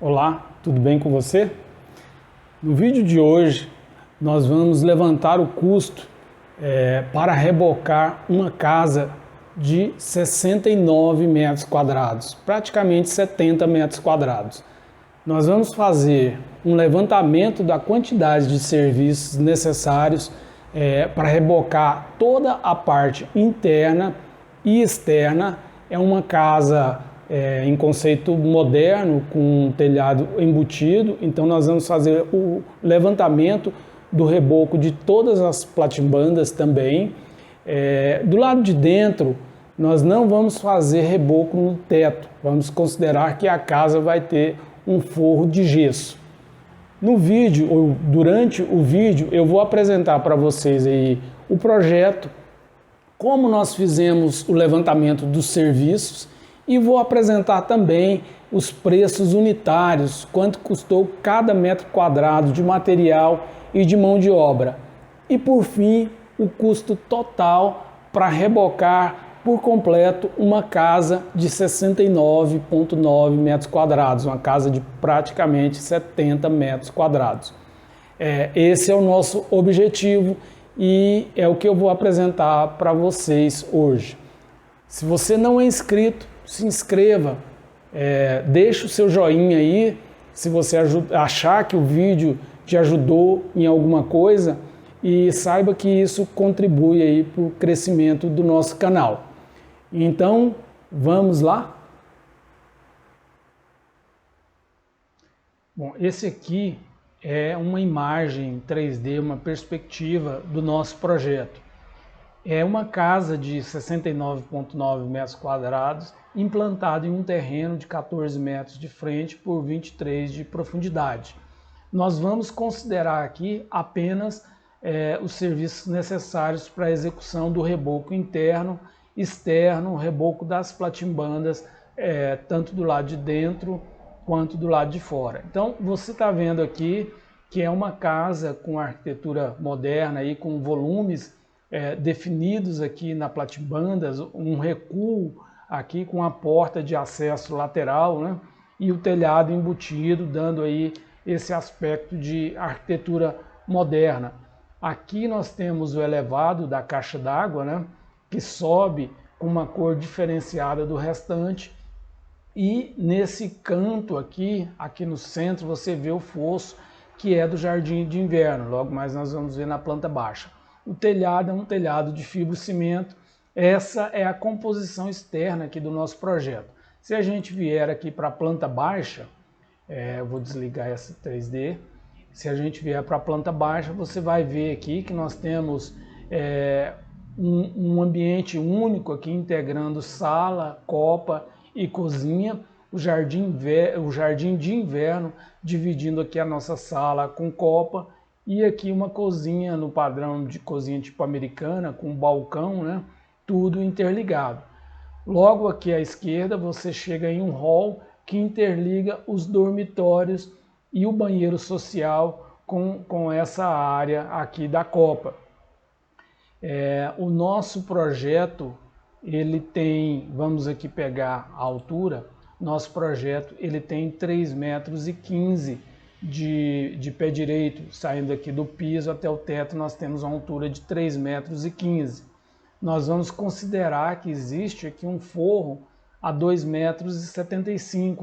Olá, tudo bem com você? No vídeo de hoje nós vamos levantar o custo para rebocar uma casa de 69 metros quadrados, praticamente 70 metros quadrados. Nós vamos fazer um levantamento da quantidade de serviços necessários para rebocar toda a parte interna e externa. É uma casa em conceito moderno, com um telhado embutido, então nós vamos fazer o levantamento do reboco de todas as platimbandas também. Do lado de dentro, nós não vamos fazer reboco no teto, vamos considerar que a casa vai ter um forro de gesso. No vídeo, ou durante o vídeo, eu vou apresentar para vocês aí o projeto, como nós fizemos o levantamento dos serviços e vou apresentar também os preços unitários, quanto custou cada metro quadrado de material e de mão de obra. E por fim, o custo total para rebocar por completo uma casa de 69,9 metros quadrados, uma casa de praticamente 70 metros quadrados. Esse é o nosso objetivo e é o que eu vou apresentar para vocês hoje. Se você não é inscrito, se inscreva, deixe o seu joinha aí, se você achar que o vídeo te ajudou em alguma coisa, e saiba que isso contribui aí para o crescimento do nosso canal. Então, vamos lá? Bom, esse aqui é uma imagem 3D, uma perspectiva do nosso projeto. É uma casa de 69,9 metros quadrados, implantada em um terreno de 14 metros de frente por 23 de profundidade. Nós vamos considerar aqui apenas os serviços necessários para a execução do reboco interno, externo, reboco das platimbandas, tanto do lado de dentro quanto do lado de fora. Então você está vendo aqui que é uma casa com arquitetura moderna, aí, com volumes definidos aqui na platimbandas, um recuo aqui com a porta de acesso lateral, né? E o telhado embutido, dando aí esse aspecto de arquitetura moderna. Aqui nós temos o elevado da caixa d'água, né? Que sobe com uma cor diferenciada do restante. E nesse canto aqui no centro, você vê o fosso, que é do jardim de inverno. Logo mais nós vamos ver na planta baixa. O telhado é um telhado de fibrocimento. Essa é a composição externa aqui do nosso projeto. Se a gente vier aqui para a planta baixa, eu vou desligar essa 3D. Se a gente vier para a planta baixa, você vai ver aqui que nós temos um ambiente único aqui, integrando sala, copa e cozinha. O jardim de inverno, dividindo aqui a nossa sala com copa, e aqui uma cozinha no padrão de cozinha tipo americana, com balcão, né? Tudo interligado. Logo aqui à esquerda você chega em um hall que interliga os dormitórios e o banheiro social com essa área aqui da copa. O nosso projeto, ele tem, vamos aqui pegar a altura, nosso projeto ele tem 3,15 metros de pé direito, saindo aqui do piso até o teto nós temos uma altura de 3,15 metros. Nós vamos considerar que existe aqui um forro a 2,75 metros,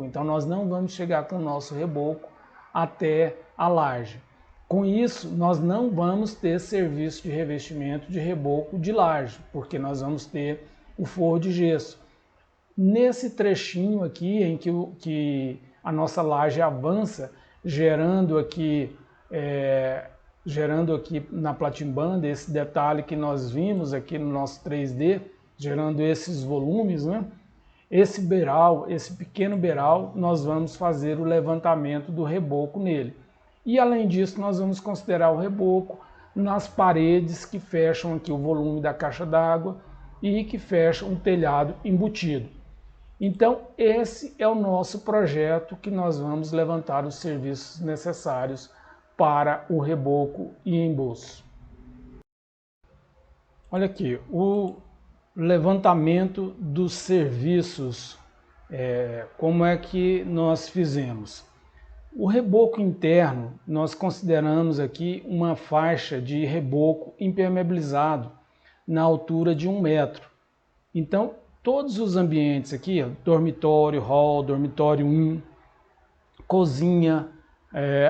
então nós não vamos chegar com o nosso reboco até a laje. Com isso, nós não vamos ter serviço de revestimento de reboco de laje, porque nós vamos ter o forro de gesso. Nesse trechinho aqui, em que a nossa laje avança, gerando aqui na platimbanda esse detalhe que nós vimos aqui no nosso 3D, gerando esses volumes, né? Esse beiral, esse pequeno beiral, nós vamos fazer o levantamento do reboco nele. E além disso, nós vamos considerar o reboco nas paredes que fecham aqui o volume da caixa d'água e que fecham o telhado embutido. Então, esse é o nosso projeto que nós vamos levantar os serviços necessários para o reboco e embolso. Olha aqui, o levantamento dos serviços, como é que nós fizemos? O reboco interno, nós consideramos aqui uma faixa de reboco impermeabilizado na altura de 1 metro. Então, todos os ambientes aqui, dormitório, hall, dormitório 1, cozinha,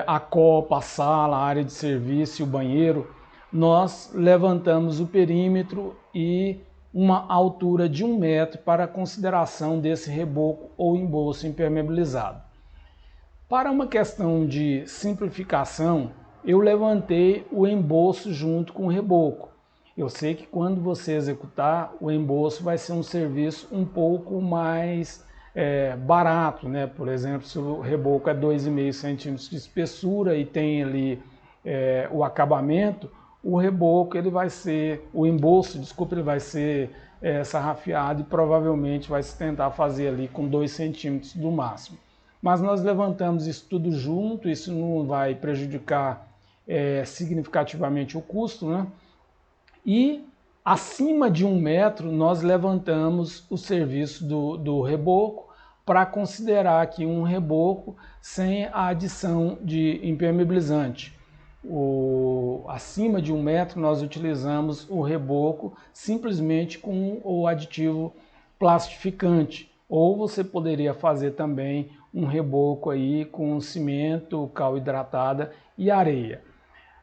a copa, a sala, a área de serviço e o banheiro, nós levantamos o perímetro e uma altura de 1 metro para a consideração desse reboco ou embolso impermeabilizado. Para uma questão de simplificação, eu levantei o embolso junto com o reboco. Eu sei que quando você executar, o embolso vai ser um serviço um pouco mais barato, né? Por exemplo, se o reboco é 2,5 centímetros de espessura e tem ali o acabamento, o reboco ele vai ser, o embolso, desculpa, ele vai ser sarrafiado e provavelmente vai se tentar fazer ali com 2 centímetros no máximo. Mas nós levantamos isso tudo junto, isso não vai prejudicar significativamente o custo, né? E acima de 1 metro nós levantamos o serviço do reboco para considerar aqui um reboco sem a adição de impermeabilizante. Acima de 1 metro nós utilizamos o reboco simplesmente com o aditivo plastificante, ou você poderia fazer também um reboco aí com cimento, cal hidratada e areia.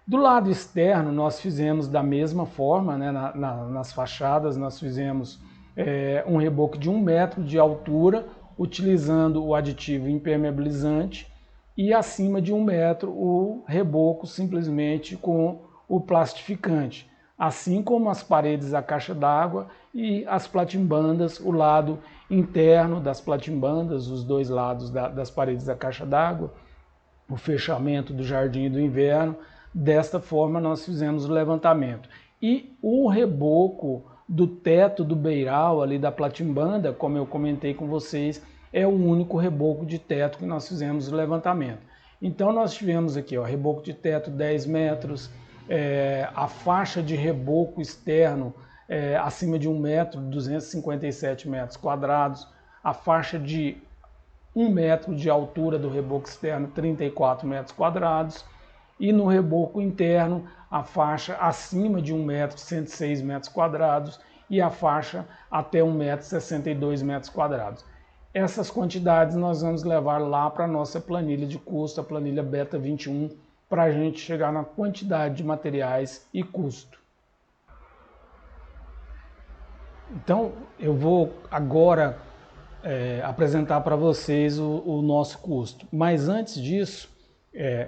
Do lado externo, nós fizemos da mesma forma, né, nas fachadas, nós fizemos um reboco de 1 metro de altura, utilizando o aditivo impermeabilizante, e acima de 1 metro o reboco simplesmente com o plastificante, assim como as paredes da caixa d'água e as platimbandas, o lado interno das platimbandas, os dois lados das paredes da caixa d'água, o fechamento do jardim do inverno. Desta forma nós fizemos o levantamento. E o reboco do teto do beiral ali da platimbanda, como eu comentei com vocês, é o único reboco de teto que nós fizemos o levantamento. Então nós tivemos aqui, ó, reboco de teto 10 metros, a faixa de reboco externo acima de 1 metro, 257 metros quadrados, a faixa de 1 metro de altura do reboco externo, 34 metros quadrados, e no reboco interno, a faixa acima de 1 metro, 106 metros quadrados, e a faixa até 1 metro, 62 metros quadrados. Essas quantidades nós vamos levar lá para a nossa planilha de custo, a planilha Beta 21, para a gente chegar na quantidade de materiais e custo. Então, eu vou agora apresentar para vocês o nosso custo. Mas antes disso,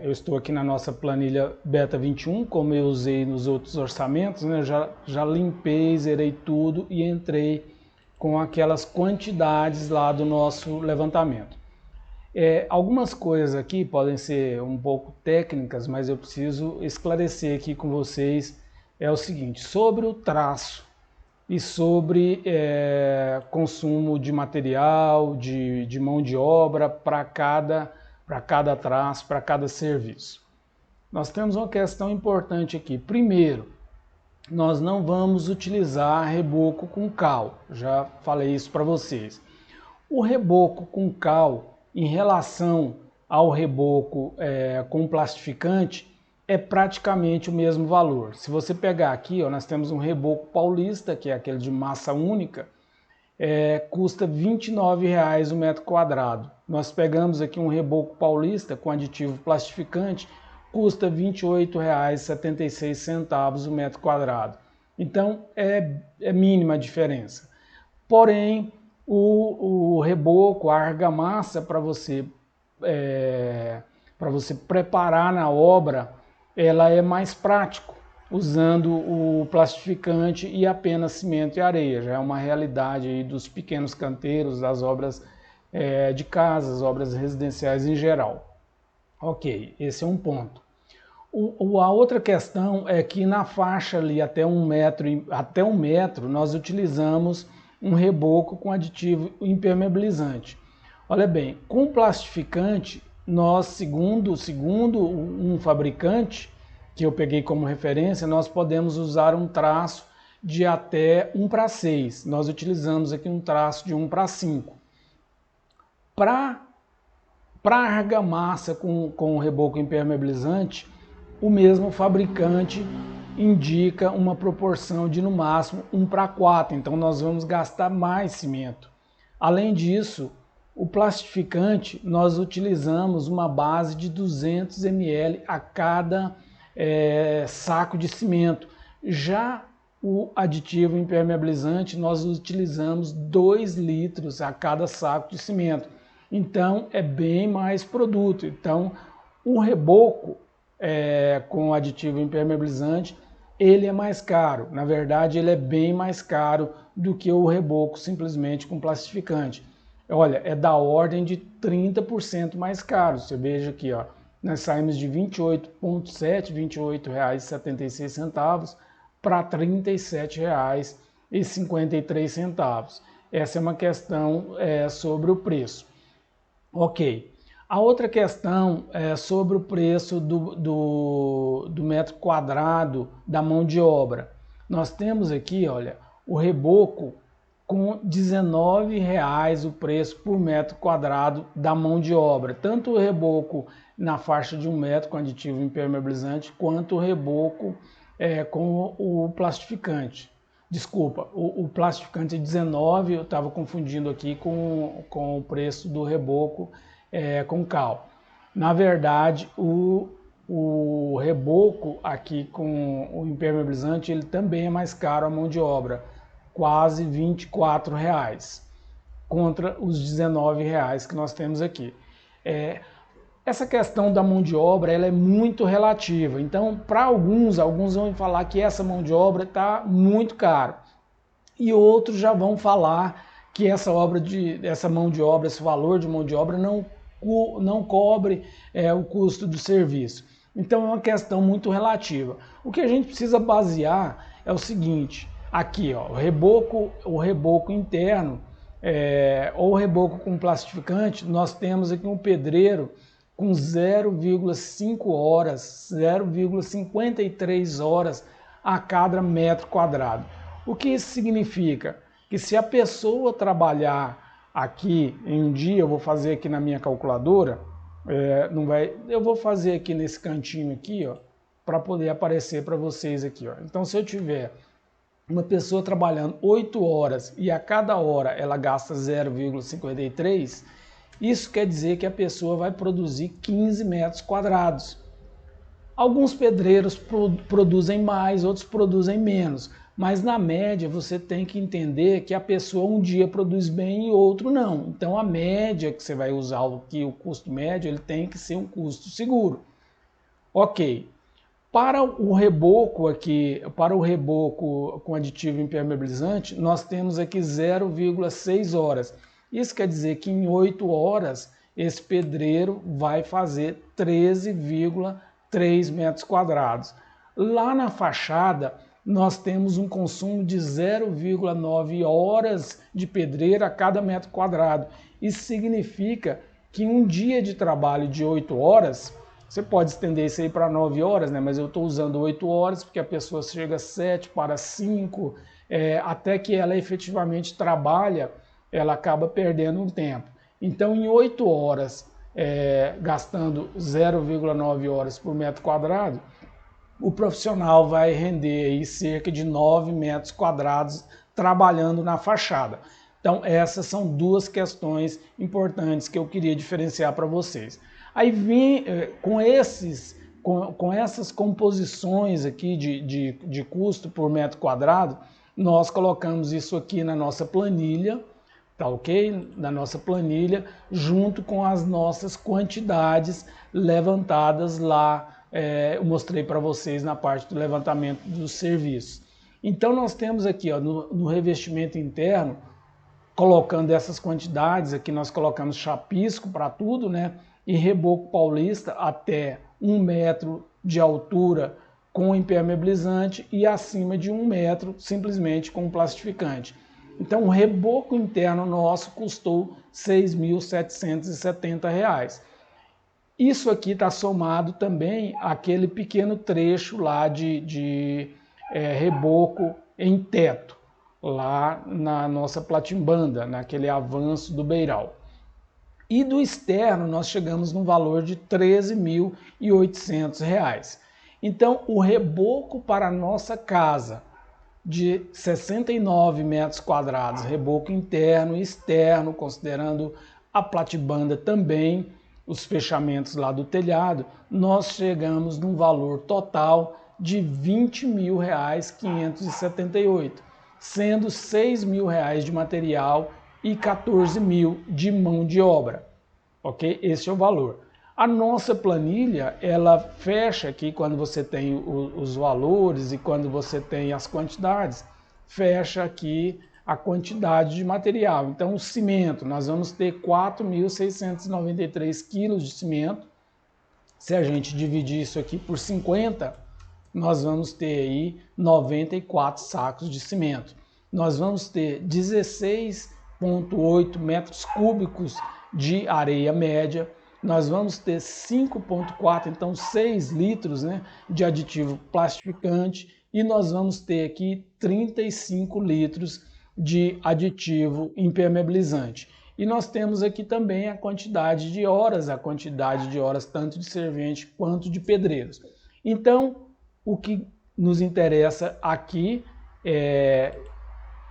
eu estou aqui na nossa planilha Beta 21, como eu usei nos outros orçamentos, né? Já limpei, zerei tudo e entrei com aquelas quantidades lá do nosso levantamento. Algumas coisas aqui podem ser um pouco técnicas, mas eu preciso esclarecer aqui com vocês o seguinte, sobre o traço e sobre consumo de material, de mão de obra para cada traço, para cada serviço. Nós temos uma questão importante aqui. Primeiro, nós não vamos utilizar reboco com cal, já falei isso para vocês. O reboco com cal, em relação ao reboco com plastificante, é praticamente o mesmo valor. Se você pegar aqui, ó, nós temos um reboco paulista, que é aquele de massa única, custa R$ 29,00 o metro quadrado. Nós pegamos aqui um reboco paulista com aditivo plastificante, custa R$ 28,76 o metro quadrado. Então é mínima a diferença. Porém, o reboco, a argamassa para você preparar na obra, ela é mais prático, usando o plastificante e apenas cimento e areia. Já é uma realidade aí dos pequenos canteiros, das obras de casas, obras residenciais em geral. Ok, esse é um ponto. A outra questão é que na faixa ali até 1 metro nós utilizamos um reboco com aditivo impermeabilizante. Olha bem, com plastificante, nós, segundo um fabricante, que eu peguei como referência, nós podemos usar um traço de até 1:6. Nós utilizamos aqui um traço de 1:5. Para Para argamassa com reboco impermeabilizante, o mesmo fabricante indica uma proporção de no máximo 1:4, então nós vamos gastar mais cimento. Além disso, o plastificante nós utilizamos uma base de 200 ml a cada saco de cimento. Já o aditivo impermeabilizante nós utilizamos 2 litros a cada saco de cimento. Então é bem mais produto. Então o reboco com aditivo impermeabilizante ele é mais caro. Na verdade ele é bem mais caro do que o reboco simplesmente com plastificante. Olha, é da ordem de 30% mais caro. Você veja aqui, ó, nós saímos de R$ 28,7, R$ 28,76 para R$ 37,53. Essa é uma questão sobre o preço. Ok. A outra questão é sobre o preço do metro quadrado da mão de obra. Nós temos aqui, olha, o reboco com R$ 19,00 o preço por metro quadrado da mão de obra. Tanto o reboco na faixa de 1 metro com aditivo impermeabilizante, quanto o reboco com o plastificante. Desculpa, o plastificante é 19, eu estava confundindo aqui com o preço do reboco com cal. Na verdade, o reboco aqui com o impermeabilizante, ele também é mais caro a mão de obra, quase R$ 24,00, contra os R$ 19,00 que nós temos aqui. Essa questão da mão de obra ela é muito relativa, então para alguns vão falar que essa mão de obra está muito cara, e outros já vão falar que essa mão de obra, esse valor de mão de obra não cobre o custo do serviço. Então é uma questão muito relativa. O que a gente precisa basear é o seguinte, aqui ó, o reboco interno ou o reboco com plastificante, nós temos aqui um pedreiro com 0,5 horas, 0,53 horas a cada metro quadrado. O que isso significa? Que se a pessoa trabalhar aqui em um dia, eu vou fazer aqui na minha calculadora, eu vou fazer aqui nesse cantinho aqui, ó, para poder aparecer para vocês aqui, ó. Então se eu tiver uma pessoa trabalhando 8 horas e a cada hora ela gasta 0,53, isso quer dizer que a pessoa vai produzir 15 metros quadrados. Alguns pedreiros produzem mais, outros produzem menos, mas na média você tem que entender que a pessoa um dia produz bem e outro não. Então a média que você vai usar, o custo médio, ele tem que ser um custo seguro. Ok. Para o reboco aqui, para o reboco com aditivo impermeabilizante, nós temos aqui 0,6 horas. Isso quer dizer que em 8 horas esse pedreiro vai fazer 13,3 metros quadrados. Lá na fachada nós temos um consumo de 0,9 horas de pedreiro a cada metro quadrado. Isso significa que um dia de trabalho de 8 horas, você pode estender isso aí para 9 horas, né? Mas eu estou usando 8 horas porque a pessoa chega 7 para 5, até que ela efetivamente trabalha, ela acaba perdendo um tempo. Então, em 8 horas, gastando 0,9 horas por metro quadrado, o profissional vai render aí cerca de 9 metros quadrados trabalhando na fachada. Então, essas são duas questões importantes que eu queria diferenciar para vocês. Aí vim com essas composições aqui de custo por metro quadrado, nós colocamos isso aqui na nossa planilha, tá ok? Na nossa planilha, junto com as nossas quantidades levantadas lá, eu mostrei para vocês na parte do levantamento dos serviços. Então nós temos aqui ó, no revestimento interno, colocando essas quantidades, aqui nós colocamos chapisco para tudo, né? E reboco paulista até 1 metro de altura com impermeabilizante e acima de 1 metro simplesmente com plastificante. Então o reboco interno nosso custou R$ 6.770. Isso aqui está somado também àquele pequeno trecho lá de reboco em teto, lá na nossa platimbanda, naquele avanço do beiral. E do externo nós chegamos num valor de R$ 13.800. Então o reboco para a nossa casa de 69 metros quadrados, reboco interno e externo, considerando a platibanda também, os fechamentos lá do telhado, nós chegamos num valor total de R$ 20.578, sendo R$ 6.000 de material e R$ 14.000 de mão de obra, ok? Esse é o valor. A nossa planilha, ela fecha aqui quando você tem os valores e quando você tem as quantidades, fecha aqui a quantidade de material. Então, o cimento, nós vamos ter 4.693 quilos de cimento. Se a gente dividir isso aqui por 50, nós vamos ter aí 94 sacos de cimento. Nós vamos ter 16,8 metros cúbicos de areia média. Nós vamos ter 5,4, então 6 litros, né, de aditivo plastificante, e nós vamos ter aqui 35 litros de aditivo impermeabilizante. E nós temos aqui também a quantidade de horas tanto de servente quanto de pedreiros. Então, o que nos interessa aqui,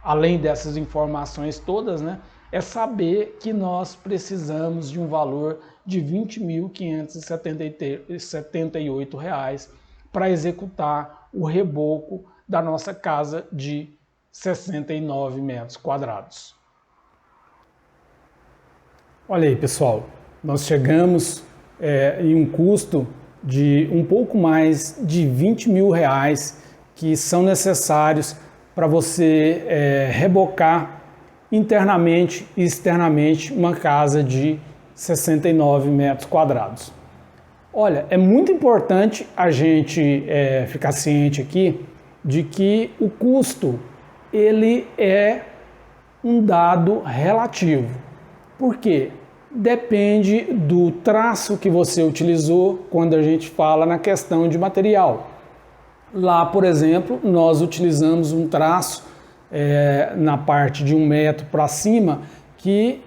além dessas informações todas, né, é saber que nós precisamos de um valor de R$ 20.578 para executar o reboco da nossa casa de 69 metros quadrados. Olha aí, pessoal, nós chegamos em um custo de um pouco mais de R$ 20.000 que são necessários para você rebocar internamente e externamente uma casa de 69 metros quadrados. Olha, é muito importante a gente ficar ciente aqui de que o custo ele é um dado relativo. Por quê? Depende do traço que você utilizou quando a gente fala na questão de material. Lá, por exemplo, nós utilizamos um traço na parte de 1 metro para cima, que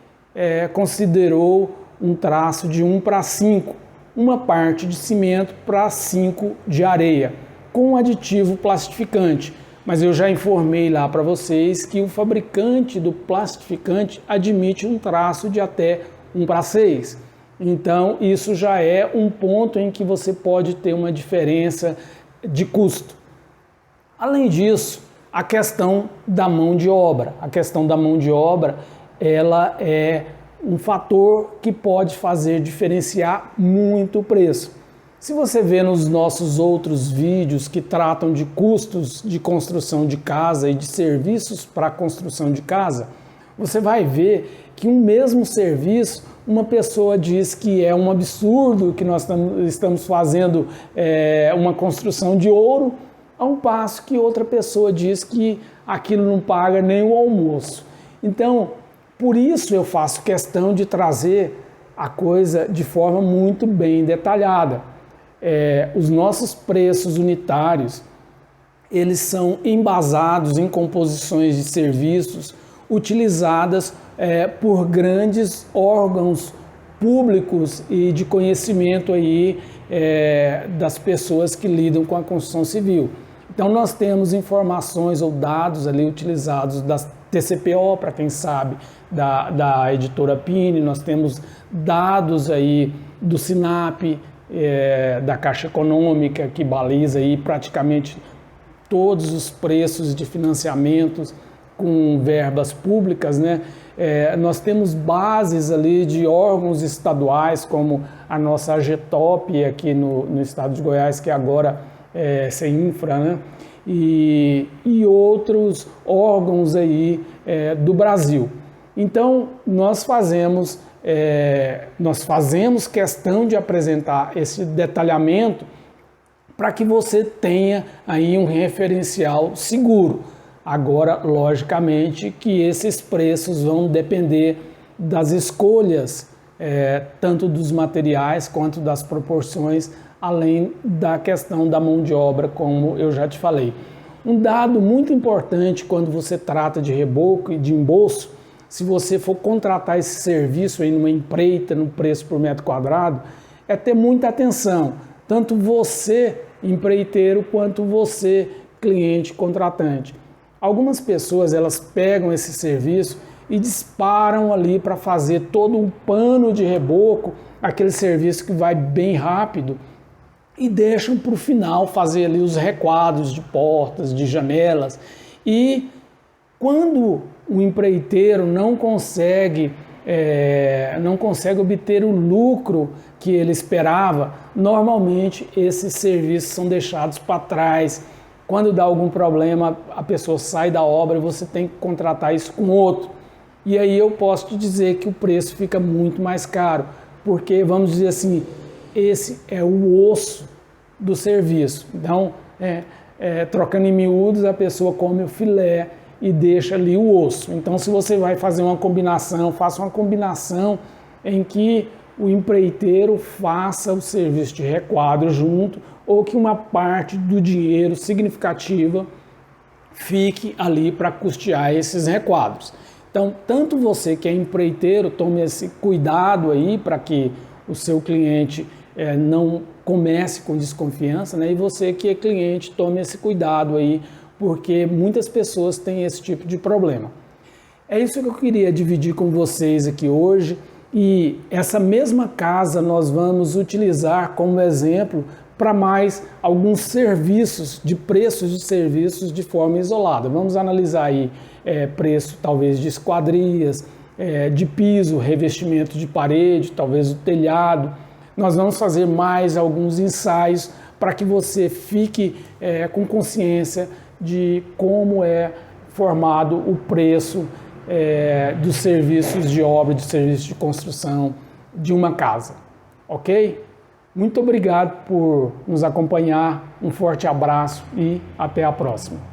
considerou um traço de 1:5, uma parte de cimento para 5 de areia, com aditivo plastificante. Mas eu já informei lá para vocês que o fabricante do plastificante admite um traço de até 1:6. Então isso já é um ponto em que você pode ter uma diferença de custo. Além disso, a questão da mão de obra. A questão da mão de obra, ela é um fator que pode fazer diferenciar muito o preço. Se você vê nos nossos outros vídeos que tratam de custos de construção de casa e de serviços para a construção de casa, você vai ver que um mesmo serviço, uma pessoa diz que é um absurdo, que nós estamos fazendo uma construção de ouro, a um passo que outra pessoa diz que aquilo não paga nem o almoço. Então, por isso eu faço questão de trazer a coisa de forma muito bem detalhada. Os nossos preços unitários, eles são embasados em composições de serviços utilizadas por grandes órgãos públicos e de conhecimento aí das pessoas que lidam com a construção civil. Então nós temos informações ou dados ali utilizados da TCPO, para quem sabe, da editora Pini, nós temos dados aí do SINAP, da Caixa Econômica, que baliza aí praticamente todos os preços de financiamentos com verbas públicas, né? Nós temos bases ali de órgãos estaduais, como a nossa AGETOP aqui no estado de Goiás, que agora CEINFRA, né? E outros órgãos aí do Brasil. Então, nós fazemos questão de apresentar esse detalhamento para que você tenha aí um referencial seguro. Agora, logicamente, que esses preços vão depender das escolhas, tanto dos materiais quanto das proporções, além da questão da mão de obra, como eu já te falei. Um dado muito importante quando você trata de reboco e de embolso se você for contratar esse serviço aí numa empreita, no preço por metro quadrado, é ter muita atenção, tanto você, empreiteiro, quanto você, cliente, contratante. Algumas pessoas, elas pegam esse serviço e disparam ali para fazer todo um pano de reboco, aquele serviço que vai bem rápido, e deixam para o final fazer ali os requadros de portas, de janelas. E quando o empreiteiro não consegue obter o lucro que ele esperava, normalmente esses serviços são deixados para trás. Quando dá algum problema, a pessoa sai da obra e você tem que contratar isso com outro. E aí eu posso te dizer que o preço fica muito mais caro, porque, vamos dizer assim, esse é o osso do serviço. Então, trocando em miúdos, a pessoa come o filé e deixa ali o osso. Então, se você vai fazer uma combinação, faça uma combinação em que o empreiteiro faça o serviço de requadro junto, ou que uma parte do dinheiro significativa fique ali para custear esses requadros. Então, tanto você que é empreiteiro, tome esse cuidado aí para que o seu cliente não comece com desconfiança, né? E você que é cliente, tome esse cuidado aí, porque muitas pessoas têm esse tipo de problema. É isso que eu queria dividir com vocês aqui hoje, e essa mesma casa nós vamos utilizar como exemplo para mais alguns serviços, de preços de serviços de forma isolada. Vamos analisar aí preço talvez de esquadrias, de piso, revestimento de parede, talvez o telhado. Nós vamos fazer mais alguns ensaios para que você fique com consciência de como é formado o preço dos serviços de obra, dos serviços de construção de uma casa. Ok? Muito obrigado por nos acompanhar, um forte abraço e até a próxima.